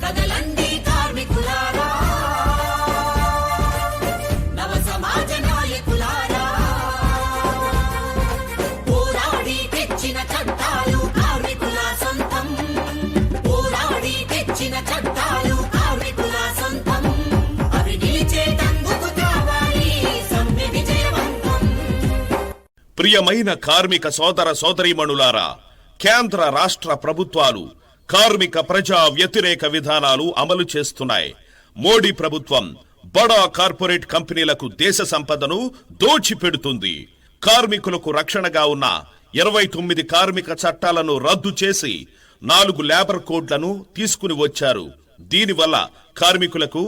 కదలండి కార్మికులారా, నవ సమాజ నాయకులారా, పోరాడి తెచ్చిన చట్టాలు కార్మికుల సొంతం, పోరాడి తెచ్చిన చట్టాలు కార్మికుల సొంతం, అవి నిలిచేటందుకు కావాలి సమ్మె విజయవంతం. ప్రియమైన కార్మిక సోదర సోదరీమణులారా, కేంద్ర రాష్ట్ర ప్రభుత్వాలు కార్మిక ప్రజా వ్యతిరేక విధానాలు అమలు చేస్తున్నాయి. మోడీ ప్రభుత్వం బడా కార్పొరేట్ కంపెనీలకు దేశ సంపదను దోచిపెడుతుంది. కార్మికులకు రక్షణగా ఉన్న 29 కార్మిక చట్టాలను రద్దు చేసి 4 లేబర్ కోడ్లను తీసుకుని వచ్చారు. దీనివల్ల కార్మికులకు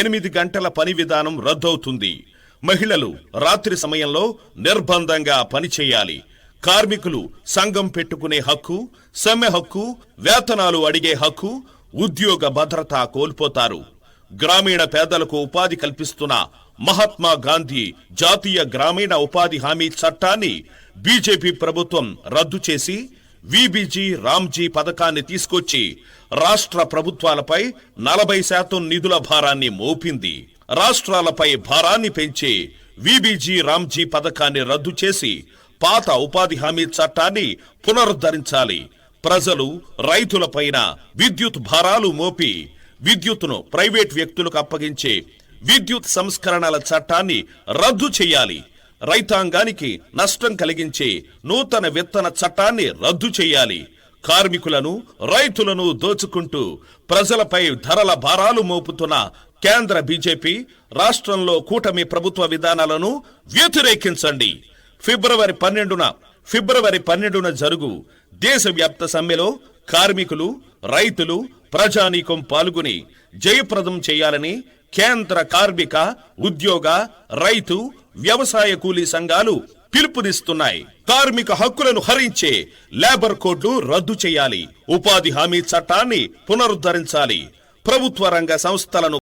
8 గంటల పని విధానం రద్దవుతుంది. మహిళలు రాత్రి సమయంలో నిర్బంధంగా పనిచేయాలి. కార్మికులు సంఘం పెట్టుకునే హక్కు, సమ్మె హక్కు, వేతనాలు అడిగే హక్కు, ఉద్యోగ భద్రత కోల్పోతారు. గ్రామీణ పేదలకు ఉపాధి కల్పిస్తున్న మహాత్మా గాంధీ జాతీయ గ్రామీణ ఉపాధి హామీ చట్టాన్ని బీజేపీ ప్రభుత్వం రద్దు చేసి వీబీజీ రామ్జీ పథకాన్ని తీసుకొచ్చి రాష్ట్ర ప్రభుత్వాలపై 40% నిధుల భారాన్ని మోపింది. రాష్ట్రాలపై భారాన్ని పెంచే వీబీజీ రామ్జీ పథకాన్ని రద్దు చేసి పాత ఉపాధి హామీ చట్టాన్ని పునరుద్ధరించాలి. ప్రజలు రైతులపైన విద్యుత్ భారాలు మోపి విద్యుత్తును ప్రైవేట్ వ్యక్తులకు అప్పగించే విద్యుత్ సంస్కరణల చట్టాన్ని రద్దు చేయాలి. రైతాంగానికి నష్టం కలిగించే నూతన విత్తన చట్టాన్ని రద్దు చేయాలి. కార్మికులను, రైతులను దోచుకుంటూ ప్రజలపై ధరల భారాలు మోపుతున్న కేంద్ర బీజేపీ, రాష్ట్రంలో కూటమి ప్రభుత్వ విధానాలను వ్యతిరేకించండి. ఫిబ్రవరి 12న జరుగు దేశవ్యాప్త సమ్మెలో కార్మికులు, రైతులు, ప్రజానీకం పాల్గొని జయప్రదం చేయాలని కేంద్ర కార్మిక, ఉద్యోగ, రైతు, వ్యవసాయ కూలీ సంఘాలు పిలుపునిస్తున్నాయి. కార్మిక హక్కులను హరించే లేబర్ కోడ్లు రద్దు చేయాలి. ఉపాధి హామీ చట్టాన్ని పునరుద్ధరించాలి. ప్రభుత్వ రంగ సంస్థలను